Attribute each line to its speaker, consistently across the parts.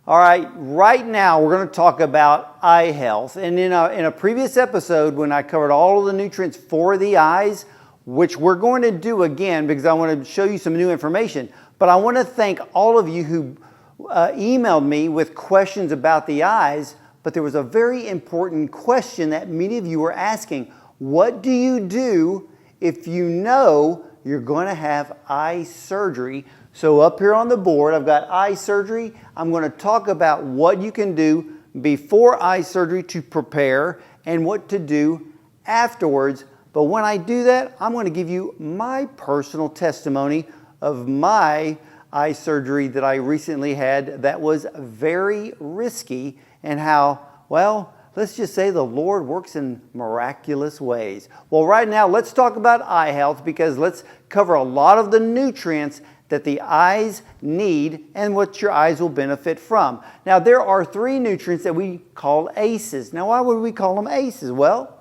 Speaker 1: All right, right now we're going to talk about eye health. And in a previous episode when I covered all of the nutrients for the eyes, which we're going to do again because I want to show you some new information, but I want to thank all of you who emailed me with questions about the eyes, but there was a very important question that many of you were asking. What do you do if you know you're going to have eye surgery? So up here on the board, I've got eye surgery. I'm going to talk about what you can do before eye surgery to prepare and what to do afterwards. But when I do that, I'm going to give you my personal testimony of my eye surgery that I recently had that was very risky and how, well, let's just say the Lord works in miraculous ways. Well, right now, let's talk about eye health because let's cover a lot of the nutrients that the eyes need and what your eyes will benefit from. Now, there are three nutrients that we call ACEs. Now, why would we call them ACEs? Well,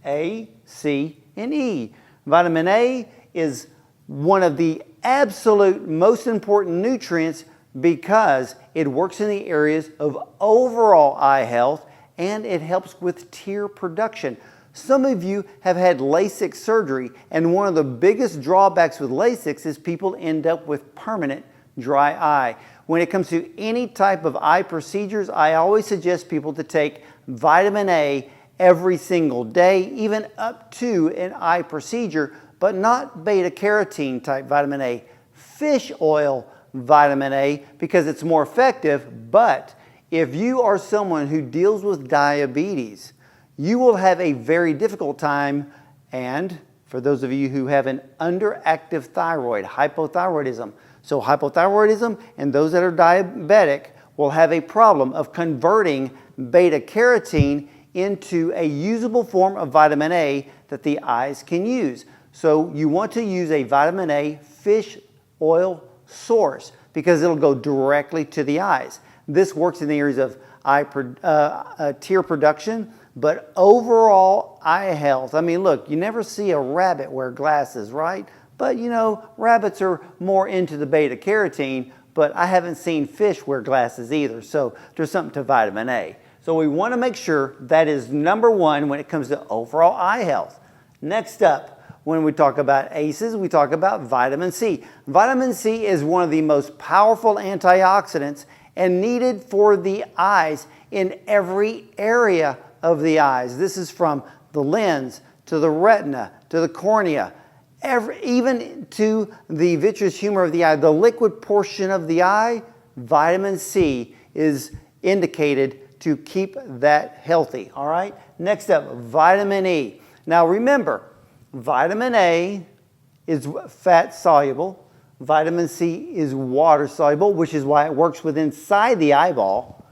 Speaker 1: A, C, and E. Vitamin A is one of the absolute most important nutrients because it works in the areas of overall eye health and it helps with tear production. Some of you have had LASIK surgery, and one of the biggest drawbacks with LASIK is people end up with permanent dry eye. When it comes to any type of eye procedures, I always suggest people to take vitamin A every single day, even up to an eye procedure, but not beta-carotene type vitamin A. Fish oil vitamin A because it's more effective, but if you are someone who deals with diabetes, you will have a very difficult time, and for those of you who have an underactive thyroid, hypothyroidism. So hypothyroidism and those that are diabetic will have a problem of converting beta-carotene into a usable form of vitamin A that the eyes can use. So you want to use a vitamin A fish oil source because it'll go directly to the eyes. This works in the areas of tear production, but overall eye health. I mean, look, you never see a rabbit wear glasses, right? But you know, rabbits are more into the beta carotene, but I haven't seen fish wear glasses either. So there's something to vitamin A. So we want to make sure that is number one when it comes to overall eye health. Next up, when we talk about ACEs, we talk about vitamin C. Vitamin C is one of the most powerful antioxidants and needed for the eyes in every area of the eyes. This is from the lens to the retina to the cornea, even to the vitreous humor of the eye, the liquid portion of the eye. Vitamin C is indicated to keep that healthy. All right. Next up, vitamin E. Now remember, vitamin A is fat soluble. Vitamin C is water soluble, which is why it works with inside the eyeball.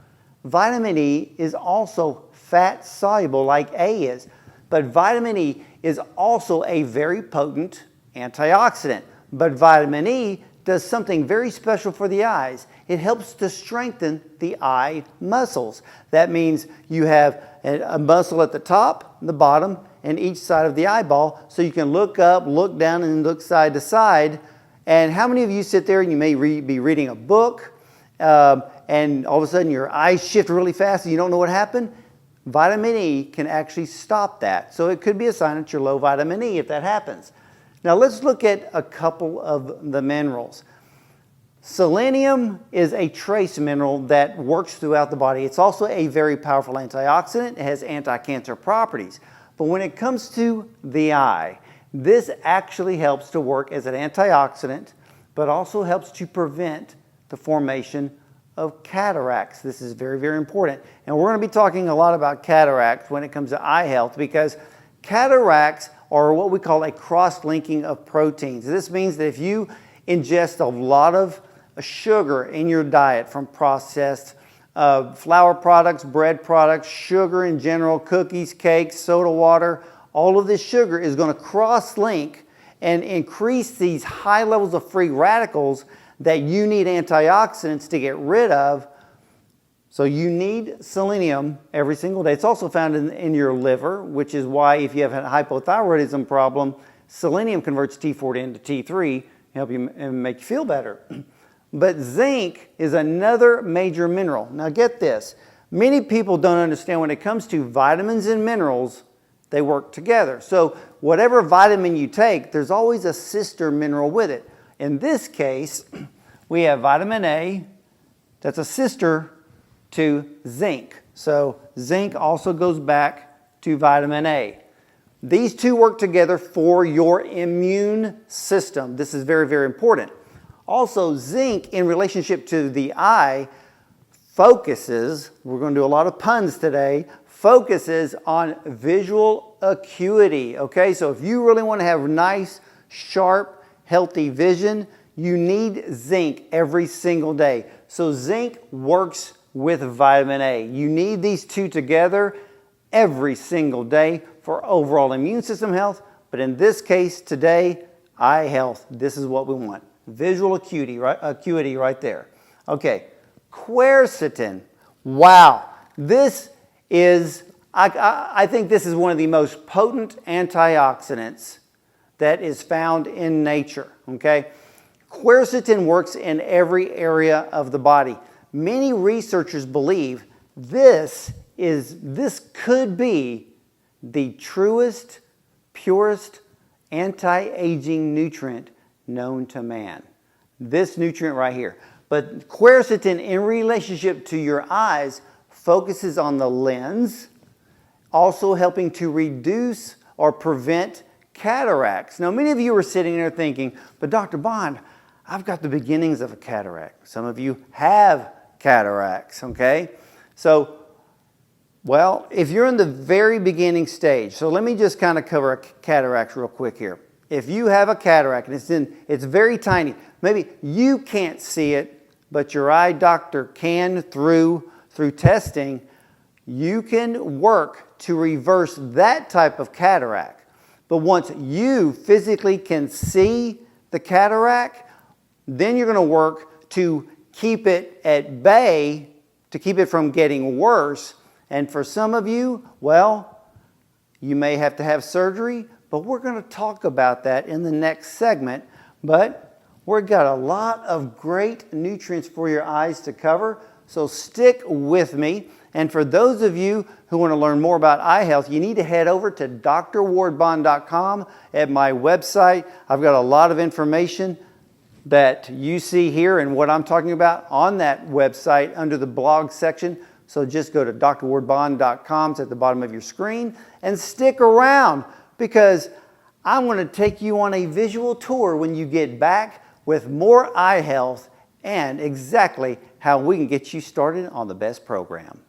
Speaker 1: Vitamin E is also fat soluble like A is, but vitamin E is also a very potent antioxidant. But vitamin E does something very special for the eyes. It helps to strengthen the eye muscles. That means you have a muscle at the top, the bottom, and each side of the eyeball, so you can look up, look down, and look side to side. And how many of you sit there and you may be reading a book, and all of a sudden your eyes shift really fast and you don't know what happened? Vitamin E can actually stop that. So it could be a sign that you're low vitamin E if that happens. Now let's look at a couple of the minerals. Selenium is a trace mineral that works throughout the body. It's also a very powerful antioxidant. It has anti-cancer properties. But when it comes to the eye, this actually helps to work as an antioxidant, but also helps to prevent the formation of cataracts. This is very, very important. And we're going to be talking a lot about cataracts when it comes to eye health because cataracts are what we call a cross-linking of proteins. This means that if you ingest a lot of sugar in your diet from processed flour products, bread products, sugar in general, cookies, cakes, soda water, all of this sugar is going to cross-link and increase these high levels of free radicals that you need antioxidants to get rid of. So you need selenium every single day. It's also found in your liver, which is why if you have a hypothyroidism problem, selenium converts T4 into T3 to help you and make you feel better. But zinc is another major mineral. Now get this. Many people don't understand when it comes to vitamins and minerals, they work together. So whatever vitamin you take, there's always a sister mineral with it. In this case, we have vitamin A, that's a sister to zinc. So zinc also goes back to vitamin A. These two work together for your immune system. This is very, very important. Also, zinc in relationship to the eye focuses, we're going to do a lot of puns today, focuses on visual acuity. Okay, so if you really want to have nice, sharp, healthy vision, you need zinc every single day. So zinc works with vitamin A. You need these two together every single day for overall immune system health. But in this case today, eye health, this is what we want. Visual acuity right there. Okay, quercetin. Wow, this is, I think this is one of the most potent antioxidants that is found in nature, okay? Quercetin works in every area of the body. Many researchers believe this could be the truest, purest anti-aging nutrient known to man. This nutrient right here. But quercetin in relationship to your eyes focuses on the lens, also helping to reduce or prevent cataracts. Now many of you are sitting there thinking, but Dr. Bond, I've got the beginnings of a cataract. Some of you have cataracts, okay? So, well, if you're in the very beginning stage, so let me just kind of cover cataracts real quick here. If you have a cataract and it's very tiny, maybe you can't see it, but your eye doctor can through testing, you can work to reverse that type of cataract. But once you physically can see the cataract, then you're going to work to keep it at bay, to keep it from getting worse. And for some of you, well, you may have to have surgery, but we're going to talk about that in the next segment. But we've got a lot of great nutrients for your eyes to cover, so stick with me. And for those of you who want to learn more about eye health, you need to head over to drwardbond.com at my website. I've got a lot of information that you see here and what I'm talking about on that website under the blog section. So just go to drwardbond.com. It's at the bottom of your screen. And stick around because I'm going to take you on a visual tour when you get back with more eye health and exactly how we can get you started on the best program.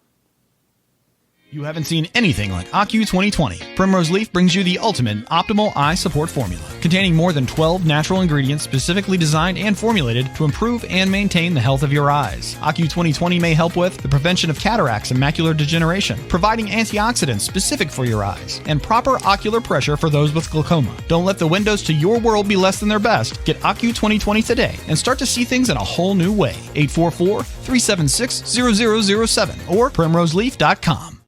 Speaker 2: You haven't seen anything like Ocu 2020. Primrose Leaf brings you the ultimate optimal eye support formula, containing more than 12 natural ingredients specifically designed and formulated to improve and maintain the health of your eyes. Ocu 2020 may help with the prevention of cataracts and macular degeneration, providing antioxidants specific for your eyes, and proper ocular pressure for those with glaucoma. Don't let the windows to your world be less than their best. Get Ocu 2020 today and start to see things in a whole new way. 844-376-0007 or primroseleaf.com.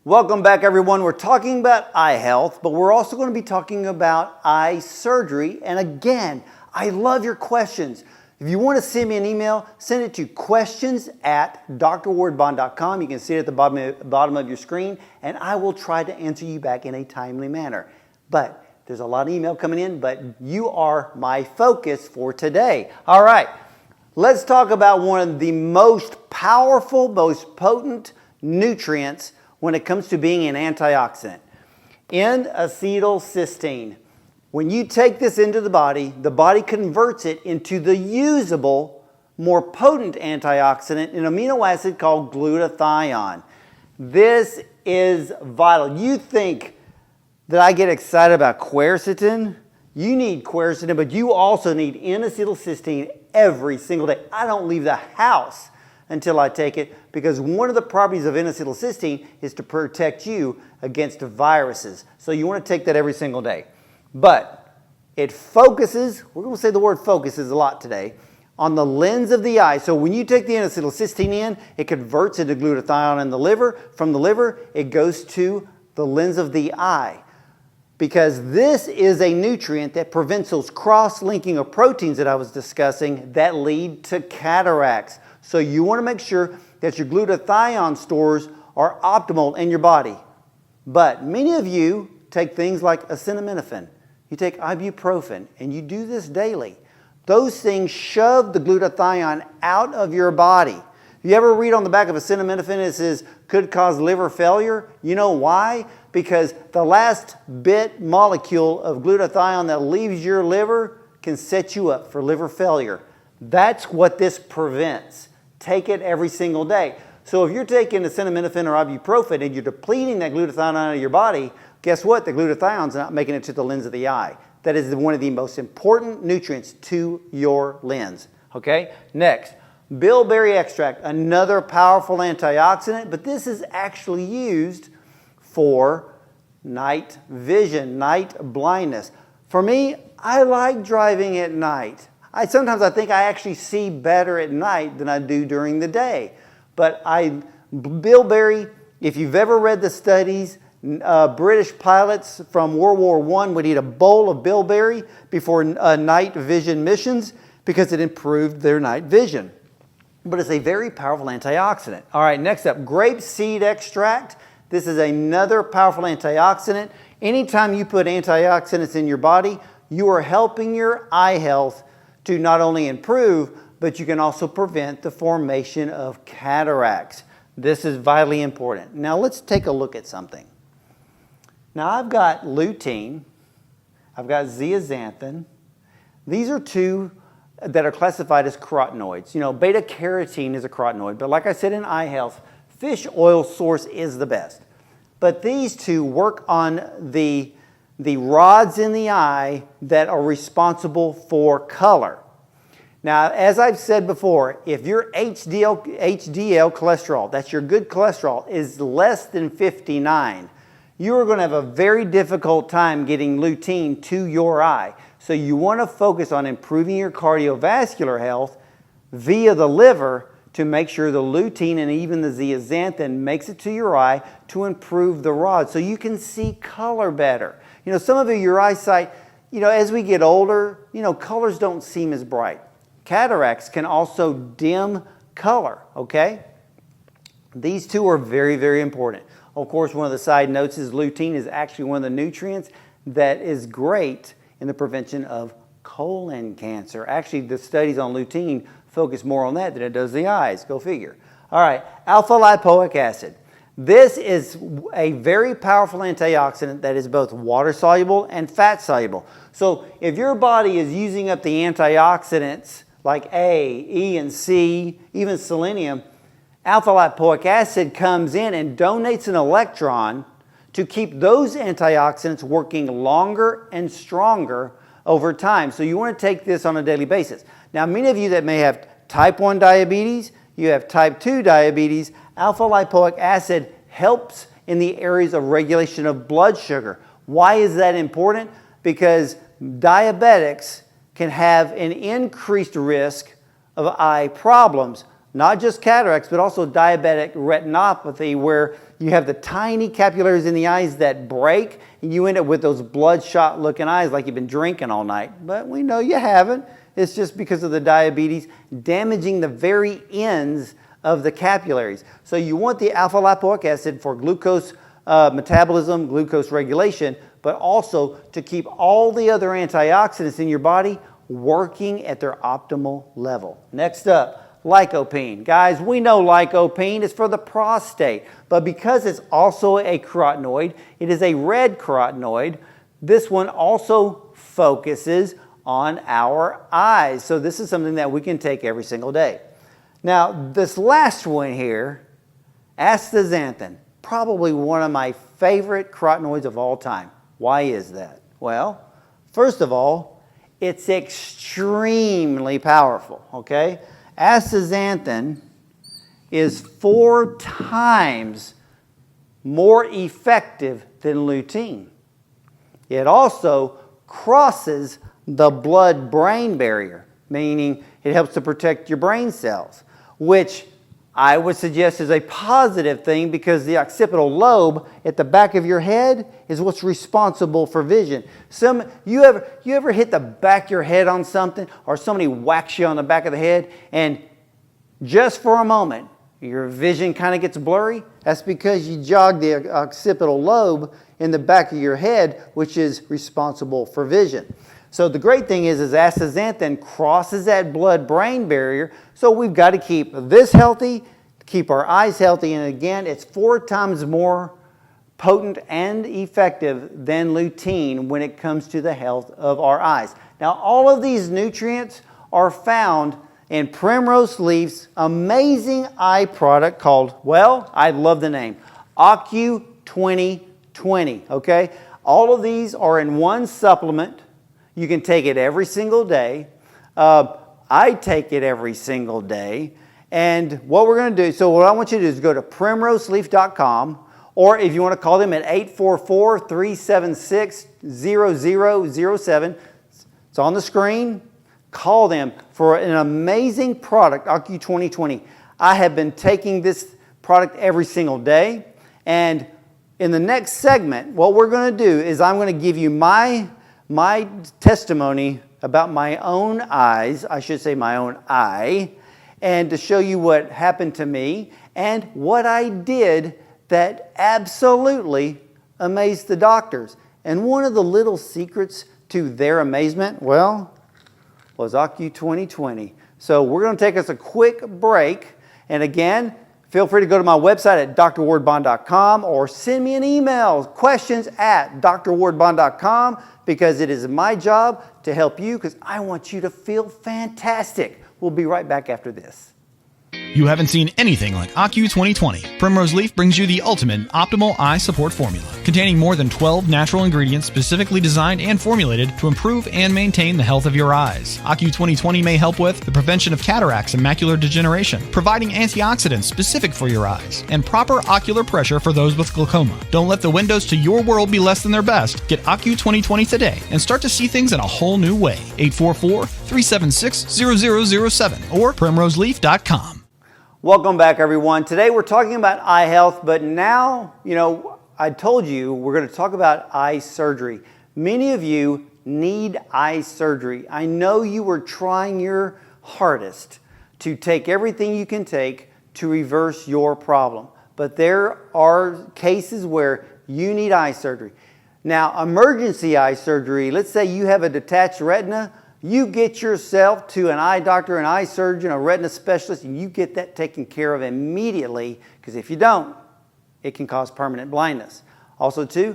Speaker 1: Welcome back, everyone. We're talking about eye health, but we're also going to be talking about eye surgery. And again, I love your questions. If you want to send me an email, send it to questions@drwardbond.com. You can see it at the bottom of your screen, and I will try to answer you back in a timely manner. But there's a lot of email coming in, but you are my focus for today. All right, let's talk about one of the most powerful, most potent nutrients when it comes to being an antioxidant. N-acetylcysteine. When you take this into the body converts it into the usable, more potent antioxidant, an amino acid called glutathione. This is vital. You think that I get excited about quercetin? You need quercetin, but you also need N-acetylcysteine every single day. I don't leave the house until I take it, because one of the properties of N-acetylcysteine is to protect you against viruses. So you want to take that every single day. But it focuses, we're going to say the word focuses a lot today, on the lens of the eye. So when you take the N-acetylcysteine in, it converts into glutathione in the liver. From the liver, it goes to the lens of the eye. because this is a nutrient that prevents those cross-linking of proteins that I was discussing that lead to cataracts. So you want to make sure that your glutathione stores are optimal in your body. But many of you take things like acetaminophen, you take ibuprofen, and you do this daily. Those things shove the glutathione out of your body. You ever read on the back of acetaminophen it says could cause liver failure? You know why? Because the last bit molecule of glutathione that leaves your liver can set you up for liver failure. That's what this prevents. Take it every single day. So if you're taking acetaminophen or ibuprofen and you're depleting that glutathione out of your body, guess what? The glutathione's not making it to the lens of the eye. That is one of the most important nutrients to your lens. Okay? Next. Bilberry extract, another powerful antioxidant, but this is actually used for night vision, night blindness. For me, I like driving at night. Sometimes I think I actually see better at night than I do during the day. But bilberry, if you've ever read the studies, British pilots from World War I would eat a bowl of bilberry before night vision missions because it improved their night vision. But it's a very powerful antioxidant. All right, next up, grape seed extract. This is another powerful antioxidant. Anytime you put antioxidants in your body, you are helping your eye health to not only improve, but you can also prevent the formation of cataracts. This is vitally important. Now let's take a look at something. Now I've got lutein, I've got zeaxanthin. These are two that are classified as carotenoids. You know, beta carotene is a carotenoid, but like I said in eye health, fish oil source is the best. But these two work on the rods in the eye that are responsible for color. Now, as I've said before, if your HDL cholesterol, that's your good cholesterol, is less than 59, you are going to have a very difficult time getting lutein to your eye. So you want to focus on improving your cardiovascular health via the liver to make sure the lutein and even the zeaxanthin makes it to your eye to improve the rod so you can see color better. You know, some of your eyesight, you know, as we get older, you know, colors don't seem as bright. Cataracts can also dim color, okay? These two are very, very important. Of course, one of the side notes is lutein is actually one of the nutrients that is great in the prevention of colon cancer. Actually, the studies on lutein focus more on that than it does the eyes. Go figure. All right, alpha-lipoic acid. This is a very powerful antioxidant that is both water-soluble and fat-soluble. So if your body is using up the antioxidants like A, E, and C, even selenium, alpha-lipoic acid comes in and donates an electron to keep those antioxidants working longer and stronger over time. So you want to take this on a daily basis. Now, many of you that may have type 1 diabetes, you have type 2 diabetes, alpha-lipoic acid helps in the areas of regulation of blood sugar. Why is that important? Because diabetics can have an increased risk of eye problems. Not just cataracts, but also diabetic retinopathy, where you have the tiny capillaries in the eyes that break, and you end up with those bloodshot looking eyes like you've been drinking all night. But we know you haven't. It's just because of the diabetes damaging the very ends of the capillaries. So you want the alpha-lipoic acid for glucose metabolism, glucose regulation, but also to keep all the other antioxidants in your body working at their optimal level. Next up, Lycopene. Guys, we know lycopene is for the prostate, but because it's also a carotenoid, it is a red carotenoid, this one also focuses on our eyes. So this is something that we can take every single day. Now, this last one here, astaxanthin, probably one of my favorite carotenoids of all time. Why is that? Well, first of all, it's extremely powerful, okay? Astaxanthin is 4 times more effective than lutein. It also crosses the blood-brain barrier, meaning it helps to protect your brain cells, which I would suggest is a positive thing because the occipital lobe at the back of your head is what's responsible for vision. You ever hit the back of your head on something, or somebody whacks you on the back of the head, and just for a moment your vision kind of gets blurry? That's because you jogged the occipital lobe in the back of your head, which is responsible for vision. So the great thing is astaxanthin crosses that blood-brain barrier, so we've got to keep this healthy, keep our eyes healthy, and again, it's 4 times more potent and effective than lutein when it comes to the health of our eyes. Now, all of these nutrients are found in Primrose Leaf's amazing eye product called, well, I love the name, OCU 2020, okay? All of these are in one supplement. You can take it every single day. I take it every single day. And what we're going to do, so what I want you to do is go to primroseleaf.com, or if you want to call them at 844-376-0007. It's on the screen. Call them for an amazing product, OCU 2020. I have been taking this product every single day. And in the next segment, what we're going to do is I'm going to give you my testimony about my own eyes, I should say my own eye, and to show you what happened to me and what I did that absolutely amazed the doctors. And one of the little secrets to their amazement, well, was OCU 2020. So we're going to take us a quick break. And again, feel free to go to my website at drwardbond.com or send me an email, questions at drwardbond.com, because it is my job to help you because I want you to feel fantastic. We'll be right back after this.
Speaker 2: You haven't seen anything like OCU 2020. Primrose Leaf brings you the ultimate optimal eye support formula, containing more than 12 natural ingredients specifically designed and formulated to improve and maintain the health of your eyes. OCU 2020 may help with the prevention of cataracts and macular degeneration, providing antioxidants specific for your eyes, and proper ocular pressure for those with glaucoma. Don't let the windows to your world be less than their best. Get OCU 2020 today and start to see things in a whole new way. 844-376-0007 or primroseleaf.com.
Speaker 1: Welcome back, everyone. Today we're talking about eye health, but now, I told you we're going to talk about eye surgery. Many of you need eye surgery. I know you were trying your hardest to take everything you can take to reverse your problem, but there are cases where you need eye surgery. Now, emergency eye surgery, let's say you have a detached retina, you get yourself to an eye doctor, an eye surgeon, a retina specialist, and you get that taken care of immediately, because if you don't, it can cause permanent blindness. Also, too,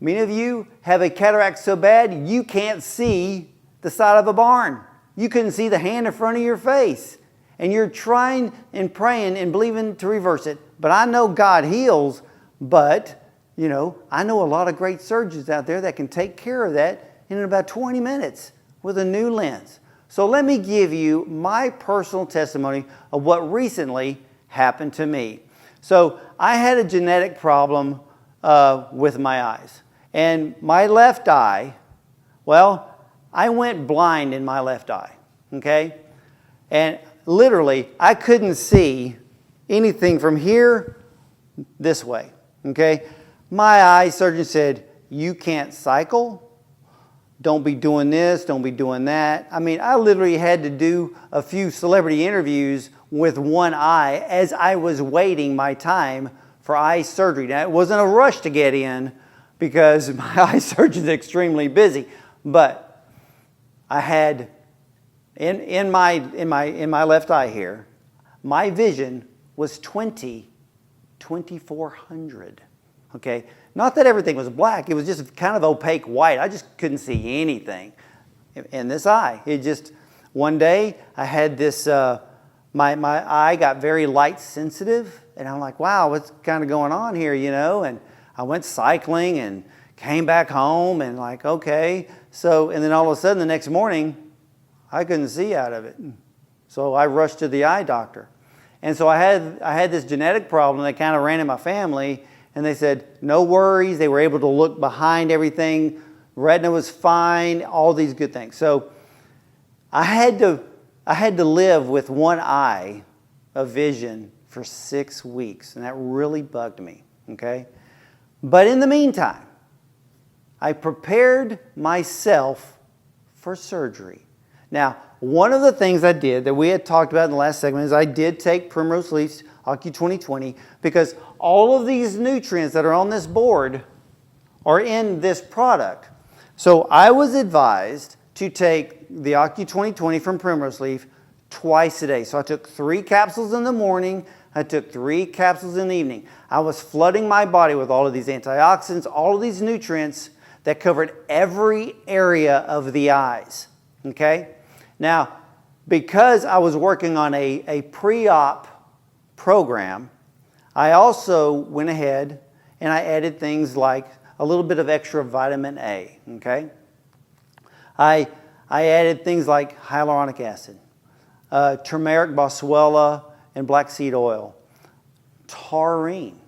Speaker 1: many of you have a cataract so bad you can't see the side of a barn. You couldn't see the hand in front of your face, and you're trying and praying and believing to reverse it. But I know God heals, but, I know a lot of great surgeons out there that can take care of that in about 20 minutes. With a new lens. So let me give you my personal testimony of what recently happened to me. So I had a genetic problem with my eyes. And my left eye, well, I went blind in my left eye, okay? And literally, I couldn't see anything from here this way, okay? My eye surgeon said, you can't cycle. Don't be doing this, don't be doing that. I mean, I literally had to do a few celebrity interviews with one eye as I was waiting my time for eye surgery. Now, it wasn't a rush to get in because my eye surgeon's extremely busy, but I had, in my left eye here, my vision was 2400, okay? Not that everything was black, it was just kind of opaque white. I just couldn't see anything in this eye. It just, one day I had this, my eye got very light sensitive, and I'm like, wow, what's kind of going on here, And I went cycling and came back home and like, okay. So, and then all of a sudden the next morning, I couldn't see out of it. So I rushed to the eye doctor. And so I had this genetic problem that kind of ran in my family. And they said, no worries. They were able to look behind everything. Retina was fine, all these good things. So I had to live with one eye of vision for 6 weeks, and that really bugged me, okay? But in the meantime, I prepared myself for surgery. Now, one of the things I did that we had talked about in the last segment is I did take Primrose Leaf's OCU 2020 because all of these nutrients that are on this board are in this product. So I was advised to take the OCU 2020 from Primrose Leaf twice a day. So I took 3 capsules in the morning, I took 3 capsules in the evening. I was flooding my body with all of these antioxidants, all of these nutrients that covered every area of the eyes, okay? Now, because I was working on a pre-op program, I also went ahead and I added things like a little bit of extra vitamin A, okay? I added things like hyaluronic acid, turmeric, boswellia, and black seed oil, taurine.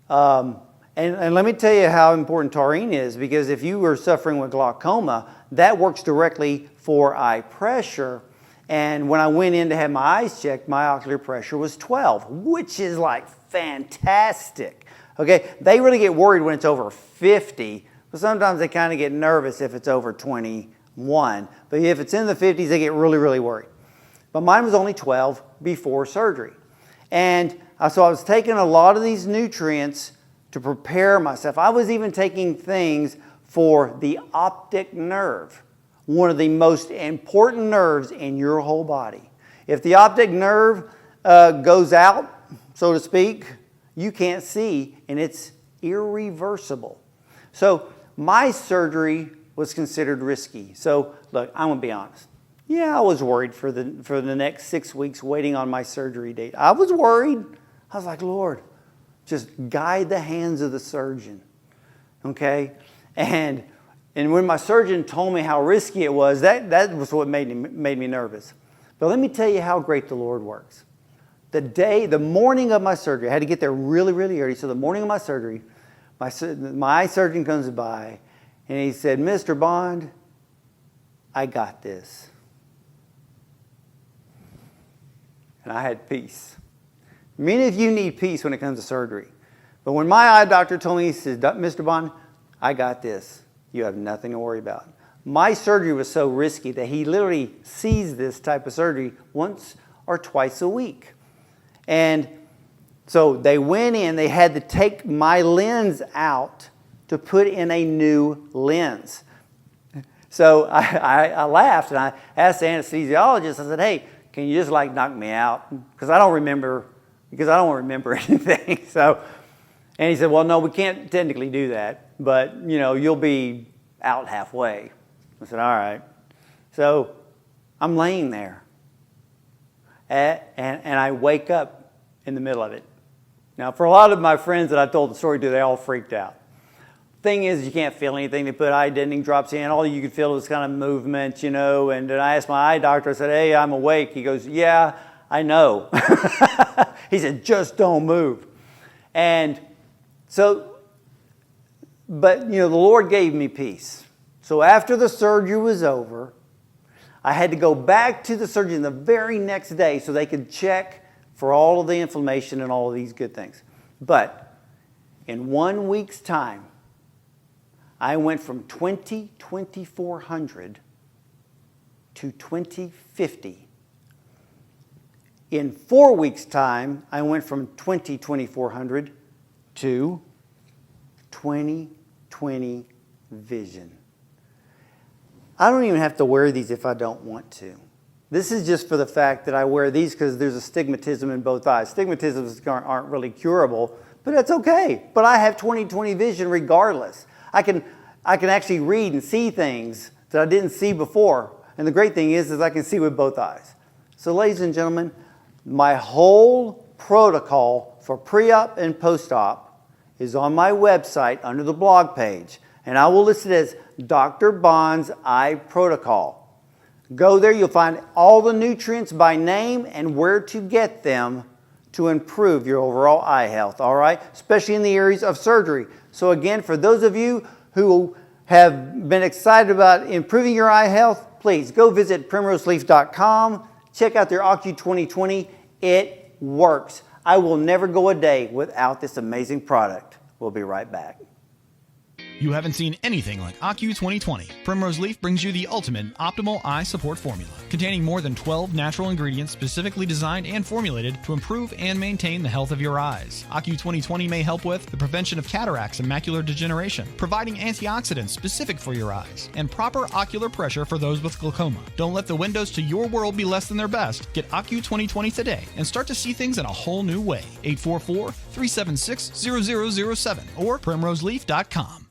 Speaker 1: And let me tell you how important taurine is, because if you were suffering with glaucoma, that works directly for eye pressure. And when I went in to have my eyes checked, my ocular pressure was 12, which is like fantastic. Okay, they really get worried when it's over 50, but sometimes they kind of get nervous if it's over 21. But if it's in the 50s, they get really, really worried. But mine was only 12 before surgery. And so I was taking a lot of these nutrients to prepare myself. I was even taking things for the optic nerve, one of the most important nerves in your whole body. If the optic nerve goes out, so to speak, you can't see, and it's irreversible. So my surgery was considered risky. So look, I'm gonna be honest. Yeah, I was worried for the next 6 weeks waiting on my surgery date. I was worried. I was like, Lord, just guide the hands of the surgeon, okay? And when my surgeon told me how risky it was, that was what made me nervous. But let me tell you how great the Lord works. The morning of my surgery, I had to get there really, really early. So the morning of my surgery, my eye surgeon comes by and he said, Mr. Bond, I got this. And I had peace. Many of you need peace when it comes to surgery. But when my eye doctor told me, he said, Mr. Bond, I got this. You have nothing to worry about. My surgery was so risky that he literally sees this type of surgery once or twice a week. And so they went in, they had to take my lens out to put in a new lens. So I laughed and I asked the anesthesiologist, I said, hey, can you just like knock me out? Because I don't remember anything. So, and he said, well, no, we can't technically do that, but you know, you'll be out halfway. I said, all right. So I'm laying there and I wake up in the middle of it. Now, for a lot of my friends that I told the story to, they all freaked out. Thing is, you can't feel anything. They put eye deadening drops in. All you could feel was kind of movement, you know. And then I asked my eye doctor, I said, hey, I'm awake. He goes, yeah, I know. He said, just don't move. And so, but, you know, the Lord gave me peace. So after the surgery was over, I had to go back to the surgeon the very next day so they could check for all of the inflammation and all of these good things. But in 1 week's time, I went from 2400 to 2050. In 4 weeks' time, I went from 2400 to 20/20 vision. I don't even have to wear these if I don't want to. This is just for the fact that I wear these because there's astigmatism in both eyes. Stigmatisms aren't really curable, but that's okay. But I have 20/20 vision regardless. I can actually read and see things that I didn't see before. And the great thing is I can see with both eyes. So ladies and gentlemen, my whole protocol for pre-op and post-op is on my website under the blog page. And I will list it as Dr. Bond's Eye Protocol. Go there, you'll find all the nutrients by name and where to get them to improve your overall eye health, all right? Especially in the areas of surgery. So again, for those of you who have been excited about improving your eye health, please go visit primroseleaf.com. Check out their OCU 2020. It works. I will never go a day without this amazing product. We'll be right back.
Speaker 2: You haven't seen anything like Acu 2020. Primrose Leaf brings you the ultimate optimal eye support formula, containing more than 12 natural ingredients specifically designed and formulated to improve and maintain the health of your eyes. Acu 2020 may help with the prevention of cataracts and macular degeneration, providing antioxidants specific for your eyes, and proper ocular pressure for those with glaucoma. Don't let the windows to your world be less than their best. Get Acu 2020 today and start to see things in a whole new way. 844-376-0007 or primroseleaf.com.